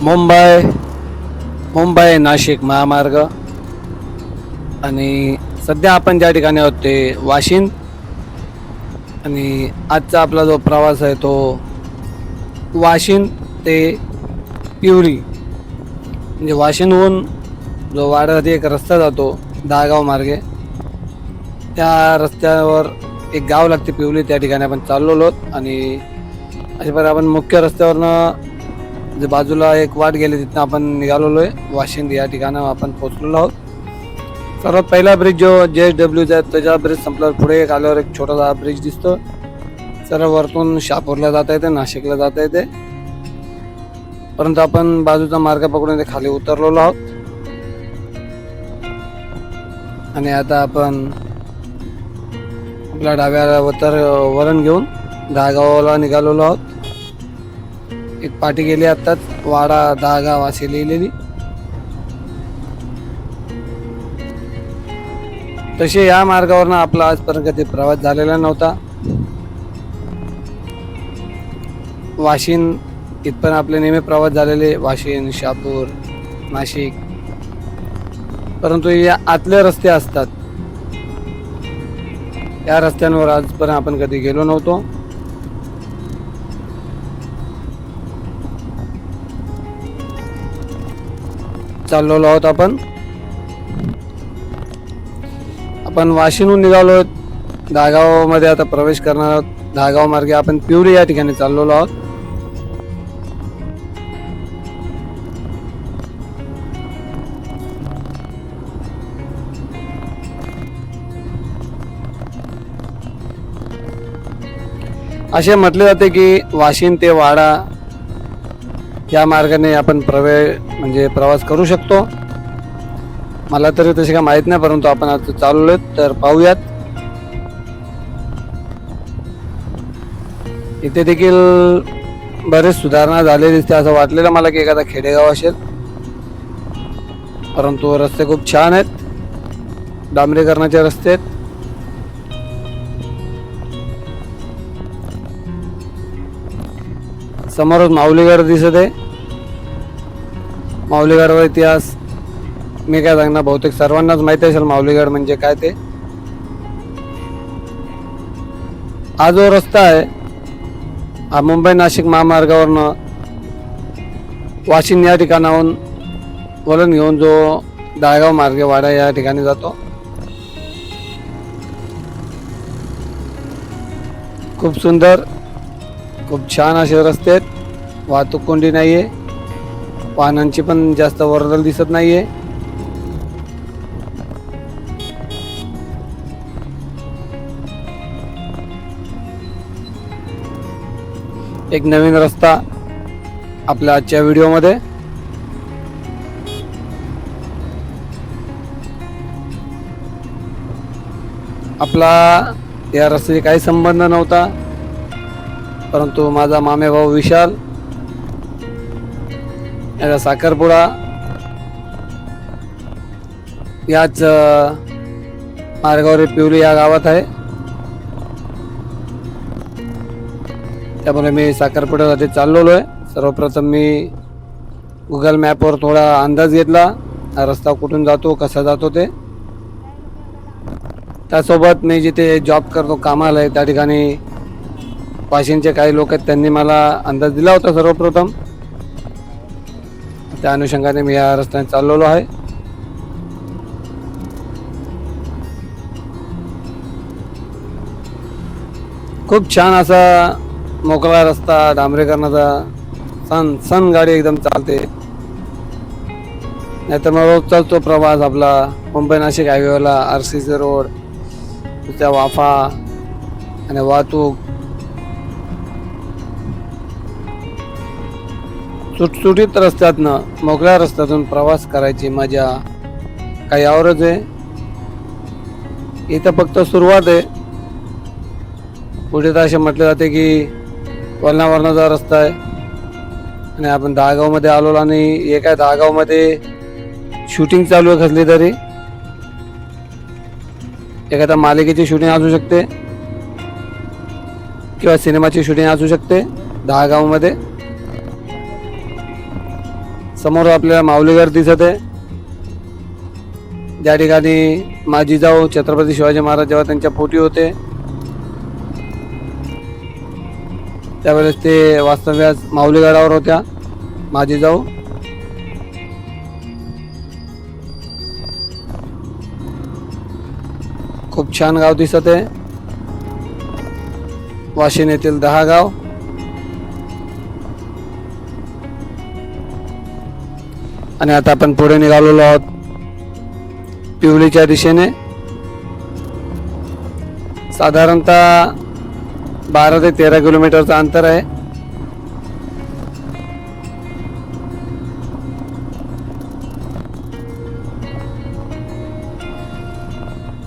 मुंबई मुंबई नाशिक महामार्ग. आणि सध्या आपण ज्या ठिकाणी आहोत ते वाशिंद. आणि आजचा आपला जो प्रवास आहे तो वाशिंद ते पिवरी, म्हणजे वाशिंदहून जो वाड्यासाठी एक रस्ता जातो दहागाव मार्गे, त्या रस्त्यावर एक गाव लागते पिवली, त्या ठिकाणी आपण चाललेलो आहोत. आणि अशा प्रकारे आपण मुख्य रस्त्यावरनं जे बाजूला एक वाट गेली तिथनं आपण निघालेलो आहे. वाशिंद या ठिकाणी आपण पोहोचलेलो आहोत. सर्वात पहिला ब्रिज जो JSWचा आहे त्याच्या ब्रिज संपल्यावर पुढे एक आल्यावर एक छोटासा ब्रिज दिसतो. सर्व वरतून शहापूरला जाता येते, नाशिकला जाता येते, परंतु आपण बाजूचा मार्ग पकडून ते खाली उतरलेलो आहोत. आणि आता आपण आपल्या डाव्या वरण घेऊन दहागावाला निघालेलो आहोत. एक पाटी गेली आत्ताच, वाडा दहागाव अशी लिहिलेली. तसे या मार्गावरनं आपला आजपर्यंत कधी प्रवास झालेला नव्हता. वाशिंद इथपर्यंत आपले नेहमी प्रवास झालेले, वाशिंद, शहापूर, नाशिक, परंतु या आतले रस्ते असतात, या रस्त्यांवर आजपर्यंत आपण कधी गेलो नव्हतो. चाललेलो आहोत आपण वाशिंदहून निघालो आहोत. दहागाव मध्ये आता प्रवेश करणार आहोत. दहागाव मार्गे आपण पिवरी या ठिकाणी चाललेलो आहोत. असे म्हटले जाते की वाशिंद ते वाडा या मार्गाने आपण प्रवास करू शकतो. मला तरी तसे काय माहित नाही, परंतु आपण आता चाललोय तर पाहूयात. इथे देखील बरेच सुधारणा झालेली दिसते. असं वाटलेलं मला की एखादा खेडेगाव असेल, परंतु रस्ते खूप छान आहेत, डांबरीकरणाचे रस्ते आहेत. समोरच माऊलीगड दिसत आहे. माऊलीगडवर इतिहास मी काय सांगणार, बहुतेक सर्वांनाच माहिती असेल माऊलीगड म्हणजे काय ते. हा जो रस्ता आहे हा मुंबई नाशिक महामार्गावरनं वाशिंद या ठिकाणाहून वळण घेऊन जो दहागाव मार्गे वाडा या ठिकाणी जातो. खूप सुंदर, खूप छान असे रस्ते आहेत. वाहतूक कोंडी नाहीये, वाहनांची पण जास्त वर्दळ दिसत नाहीये. एक नवीन रस्ता आपल्या आजच्या व्हिडिओमध्ये. आपला या रस्त्याशी काही संबंध नव्हता, परंतु माझा मामे भाऊ विशाल याचा साखरपुडा याच मार्गावर पिवली या गावात आहे. त्यामुळे मी साखरपुड्यासाठी चाललेलो आहे. सर्वप्रथम मी गुगल मॅपवर थोडा अंदाज घेतला, हा रस्ता कुठून जातो, कसा जातो ते. त्यासोबत मी जिथे जॉब करतो, कामाला आहे, त्या ठिकाणी वाशिंदचे काही लोक आहेत, त्यांनी मला अंदाज दिला होता सर्वप्रथम. त्या अनुषंगाने मी या रस्त्याने चाललेलो आहे. खूप छान असा मोकळा रस्ता, डांबरीकरणाचा, सन गाडी एकदम चालते. नाहीतर मग रोजचा तो प्रवास आपला मुंबई नाशिक हायवेला RCC रोड, त्या वाफा आणि वाहतूक, सुटसुटीत रस्त्यातनं, मोकळ्या रस्त्यातून प्रवास करायची मजा काही आवरच आहे. इथं फक्त सुरुवात आहे. पुढे तर असे म्हटले जाते की वळणावरणाचा रस्ता आहे आणि आपण दहागावमध्ये आलो. आणि एका दहागावमध्ये शूटिंग चालू आहे कसली तरी, एखाद्या मालिकेची शूटिंग असू शकते किंवा सिनेमाची शूटिंग असू शकते दहागावमध्ये. समोर आपल्याला माऊलीगड दिसत आहे. ज्या ठिकाणी माझी जाऊ छत्रपती शिवाजी महाराज जेव्हा त्यांच्या पोटी होते त्यावेळेस ते वास्तव्यास माऊलीगडावर होत्या माझी जाऊ. खूप छान गाव दिसत आहे. वाशिम येथील 10 गाव. आणि आता आपण पुढे निघालेलो आहोत पिवलीच्या दिशेने. साधारणतः 12 ते 13 किलोमीटरचं अंतर आहे.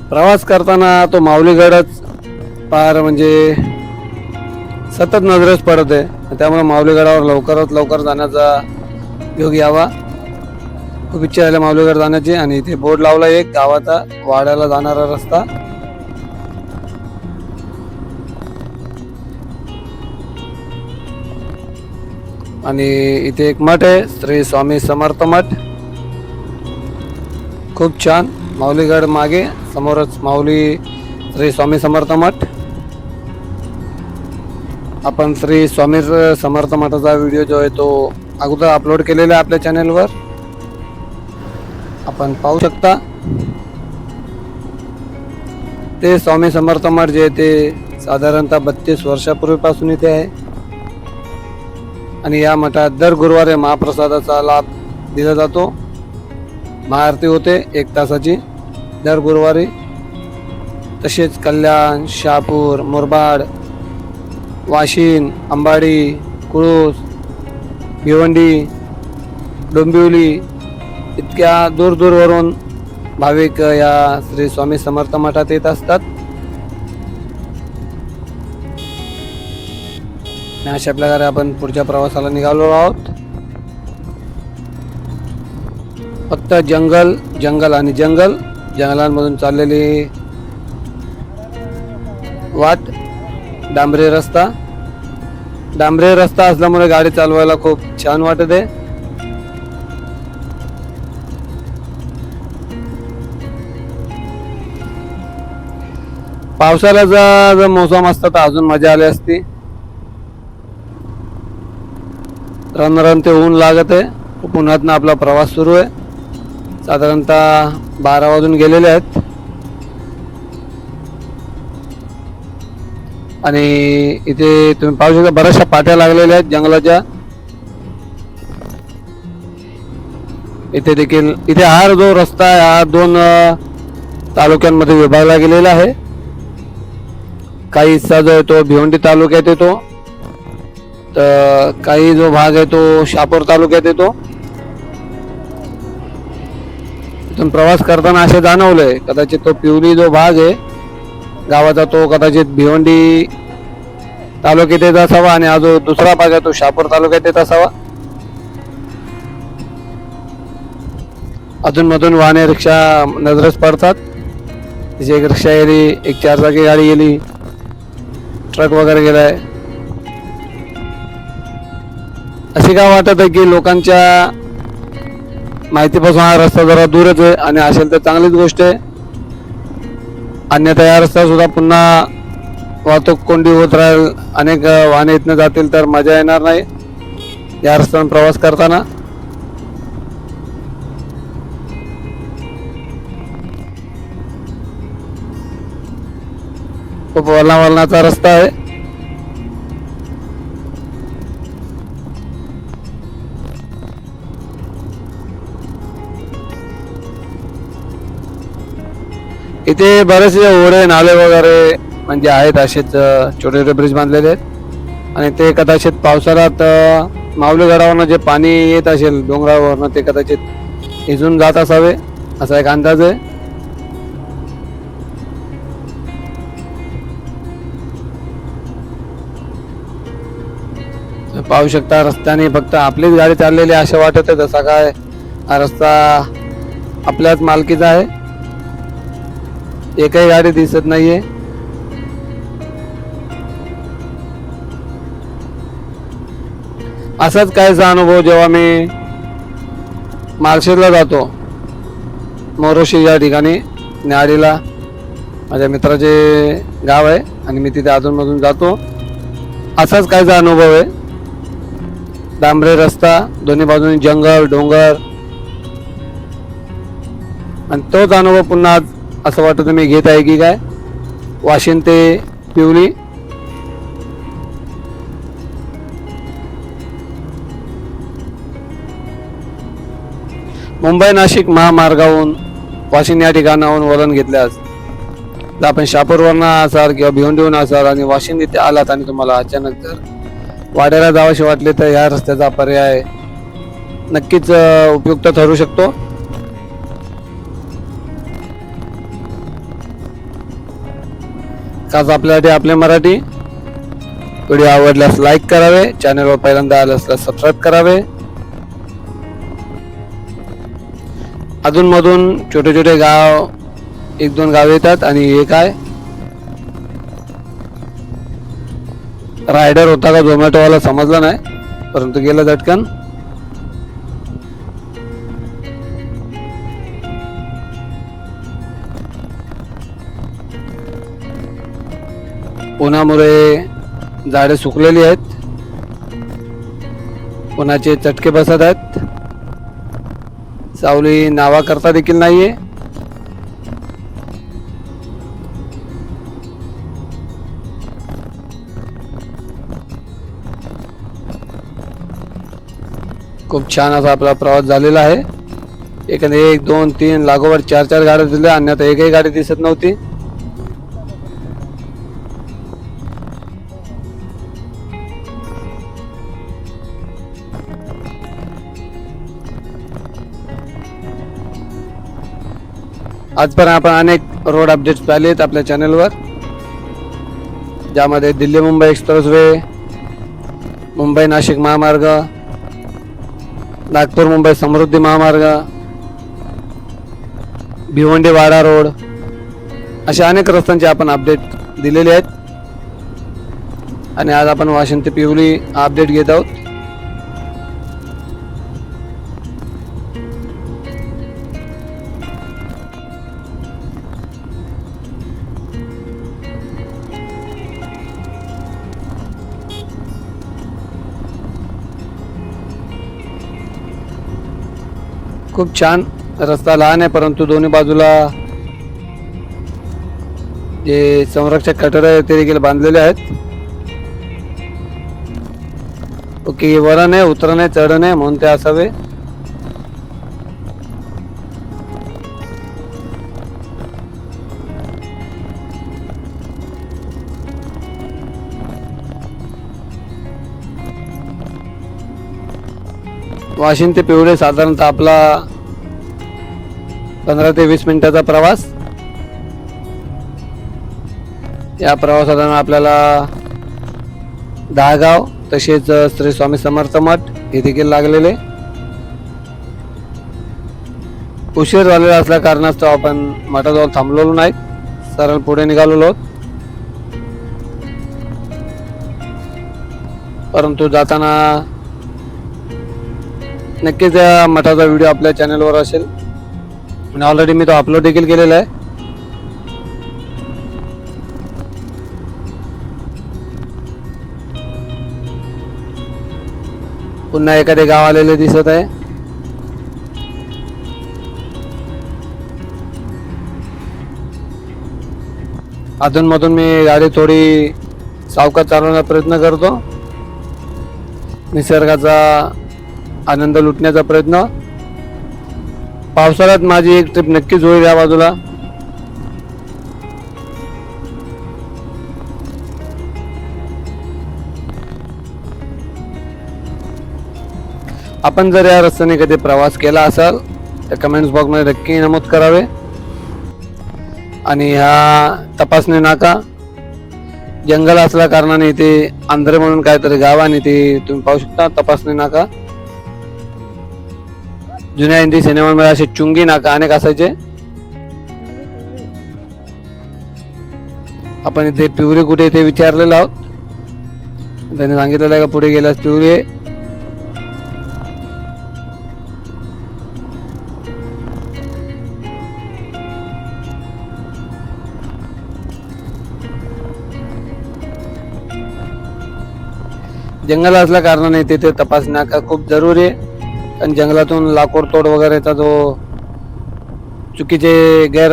प्रवास करताना तो माऊलीगडच फार म्हणजे सतत नजरेस पडत आहे. त्यामुळे माऊलीगडावर लवकरात लवकर जाण्याचा योग यावा. खूप इच्छा आहे माऊलीगड जाण्याची. आणि इथे बोर्ड लावला एक गावाचा वाड्याला जाणारा रस्ता. आणि इथे एक मठ आहे श्री स्वामी समर्थ मठ. खूप छान. माऊलीगड मागे समोरच माऊली श्री स्वामी समर्थ मठ. आपण श्री स्वामी समर्थ मठाचा व्हिडिओ जो आहे तो अगोदर अपलोड केलेला आहे आपल्या चॅनलवर, आपण पाहू शकता. ते स्वामी समर्थ मठ जे ते साधारणतः 32 वर्षापूर्वीपासून इथे आहे. आणि या मठात दर गुरुवारी महाप्रसादाचा लाभ दिला जातो. महाआरती होते 1 तासाची दर गुरुवारी. तसेच कल्याण, शहापूर, मुरबाड, वाशिम, अंबाडी, कुळूस, भिवंडी, डोंबिवली इतक्या दूरवरून भाविक या श्री स्वामी समर्थ मठात येत असतात. अशा प्रकारे आपण पुढच्या प्रवासाला निघालो आहोत. फक्त जंगल जंगल आणि जंगल, जंगलांमधून चाललेली वाट. डांबरी रस्ता. डांबरी रस्ता असल्यामुळे गाडी चालवायला खूप छान वाटत आहे. पावसाळ्याचा जर मोसम असता तर अजून मजा आली असती. रण ते ऊन लागत आहे. उन्हातनं आपला प्रवास सुरू आहे. साधारणतः 12 वाजून गेलेले आहेत. आणि इथे तुम्ही पाहू शकता बऱ्याचशा पाट्या लागलेल्या आहेत जंगलाच्या. इथे देखील इथे हा जो रस्ता आहे हा 2 तालुक्यांमध्ये विभागला गेलेला आहे. काही हिस्सा जो आहे तो भिवंडी तालुक्यात येतो, तर काही जो भाग आहे तो शहापूर तालुक्यात येतो. इथून प्रवास करताना असे जाणवलंय कदाचित तो पिवली जो भाग आहे गावाचा तो कदाचित भिवंडी तालुक्यात येत असावा आणि हा जो दुसरा भाग आहे तो शहापूर तालुक्यात येत असावा. अधून मधून वाहने रिक्षा नजरेस पडतात. तिची एक रिक्षा गेली, एक 4 चाकी गाडी गेली, ट्रक वगैरे गेलाय. अशी काय वाटत आहे की लोकांच्या माहितीपासून हा रस्ता जरा दूरच आहे. आणि असेल तर चांगलीच गोष्ट आहे. अन्यथा या रस्ता सुद्धा पुन्हा वाहतूक कोंडी होत राहील, अनेक वाहने इथनं जातील तर मजा येणार नाही या रस्त्याने प्रवास करताना. खूप वळणाचा रस्ता आहे. इथे बरेचसे ओढे नाले वगैरे म्हणजे आहेत, असेच छोटे छोटे ब्रिज बांधलेले आहेत. आणि ते कदाचित पावसाळ्यात माऊलीगडावरनं जे पाणी येत असेल डोंगरावरनं ते कदाचित इजून जात असावे असा एक अंदाज आहे. पाहू शकता रस्त्याने फक्त आपलीच गाडी चाललेली असे वाटत आहे. तसा काय हा रस्ता आपल्याच मालकीचा आहे. एकही गाडी दिसत नाहीये. असाच कायचा अनुभव जेव्हा मी माळशेजला जातो, मोरोशी या ठिकाणी न्याहाळीला माझ्या मित्राचे गाव आहे आणि मी तिथे अधूनमधून जातो. असाच कायचा अनुभव आहे. डांबरे रस्ता, दोन्ही बाजूनी जंगल डोंगर, आणि तोच अनुभव पुन्हा आज असं वाटतं मी घेत आहे की काय. वाशिम ते पिवली मुंबई नाशिक महामार्गावरून वाशिम या ठिकाणाहून वळण घेतल्यास जर आपण शापूरवरनं असाल किंवा भिवंडीहून असाल आणि वाशिम इथे आलात आणि तुम्हाला अचानक जर वाड्याला जावंसे वाटले तर ह्या रस्त्याचा पर्याय नक्कीच उपयुक्त ठरू शकतो. खास आपल्यासाठी आपले मराठी व्हिडिओ आवडल्यास लाईक करावे, चॅनलवर पहिल्यांदा आले असल्यास सबस्क्राईब करावे. अधूनमधून छोटे छोटे गाव, एक दोन गाव येतात आणि हे काय रायडर होता का झोमॅटोवाला समजला नाही, परंतु गेला झटकन. उन्हामुळे झाडे सुकलेली आहेत, उन्हाचे चटके बसत आहेत, सावली नावा करता देखील नाहीये. खूप छान असा आपला प्रवास झालेला आहे. एखादे 1 2 3 लागोवर 4 गाड्या दिल्या, अन्यथा एकही गाडी दिसत नव्हती. आजपर्यंत आपण अनेक रोड अपडेट्स पाहिलेत आपल्या चॅनलवर, ज्यामध्ये दिल्ली मुंबई एक्सप्रेसवे, मुंबई नाशिक महामार्ग, नागपूर मुंबई समृद्धी महामार्ग, भिवंडी वाडा रोड, अशा अनेक रस्त्यांचे आपण अपडेट दिलेले आहेत. आणि आज आपण वाशिम ते पिवली हा अपडेट घेत आहोत. खूप छान रस्ता, लहान आहे परंतु दोन्ही बाजूला जे संरक्षक कठडे आहेत ते देखील बांधलेले आहेत. ओके, वरण आहे, उतरण आहे, चढण आहे म्हणून ते असावे. वाशिम ते पिवळे साधारणतः आपला 15 ते 20 मिनिटाचा प्रवास. या प्रवासात आपल्याला दहागाव तसेच श्री स्वामी समर्थ मठ हे देखील लागलेले. उशीर झालेला असल्या कारणास्तव आपण मठाजवळ थांबलेलो नाही, सरळ पुढे निघालेलो आहोत. परंतु जाताना नक्कीच या मठाचा व्हिडिओ आपल्या चॅनलवर असेल आणि ऑलरेडी मी तो अपलोड देखील केलेला आहे. पुन्हा एखादे गाव आलेले दिसत आहे. अधूनमधून मी गाडी थोडी सावकाश चालवण्याचा प्रयत्न करतो, निसर्गाचा आनंद लुटण्याचा प्रयत्न. पावसाळ्यात माझी एक ट्रिप नक्कीच होईल या बाजूला. आपण जर या रस्त्याने कधी प्रवास केला असाल तर कमेंट्स बॉक्समध्ये नक्की नमूद करावे. आणि हा तपासणी नाका जंगल असल्या कारणाने इथे आंध्रे म्हणून काहीतरी गाव आणि ते तुम्ही पाहू शकता. तपासणी नाका जुन्या हिंदी सिनेमामध्ये असे चुंगी नाका अनेक असायचे. आपण इथे पिवरी कुठे इथे विचारलेलं आहोत, त्याने सांगितलेलं आहे का पुढे गेल्यास पिवरी आहे. जंगल असल्या कारणाने तिथे तपासणी नाका खूप जरुरी आहे. कारण जंगलातून लाकूड तोड वगैरेचा जो चुकीचे गैर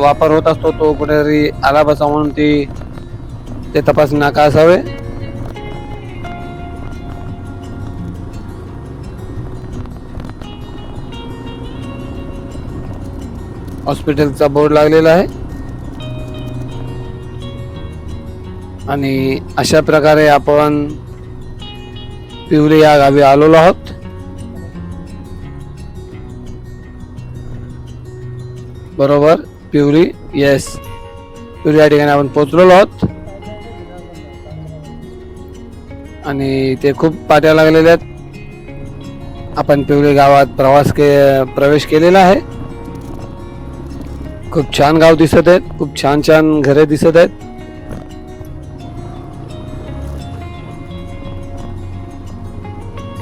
वापर होत असतो तो कुठेतरी आला बसा म्हणून ते तपासणी नाका असावे. हॉस्पिटलचा बोर्ड लागलेला आहे आणि अशा प्रकारे आपण पिवली या गावी आलेलो आहोत. बरोबर पिवली, येस पिवली या ठिकाणी आपण पोहोचलेलो आहोत आणि ते खूप पाट्या लागलेल्या आहेत. आपण पिवली गावात प्रवेश केलेला आहे. खूप छान गाव दिसत आहेत, खूप छान छान घरे दिसत आहेत.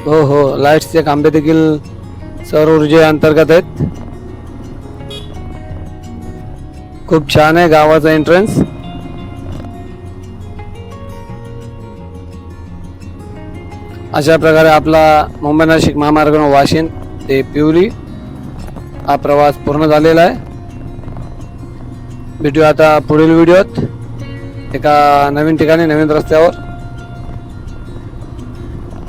हो लाईट्सचे खांबे देखील सौर ऊर्जे अंतर्गत आहेत. खूप छान आहे गावाचा एंट्रन्स. अशा प्रकारे आपला मुंबई नाशिक महामार्ग वाशिंद ते पिवली हा प्रवास पूर्ण झालेला आहे. भेटूया आता पुढील व्हिडिओत एका नवीन ठिकाणी नवीन रस्त्यावर.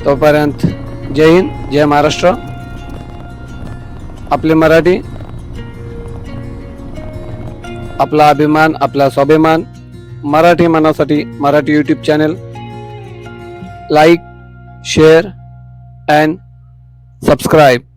तोपर्यंत जय हिंद, जय महाराष्ट्र. आपले मराठी, आपला अभिमान, आपला स्वाभिमान. मराठी मनासाठी Marathi YouTube channel like, share and subscribe.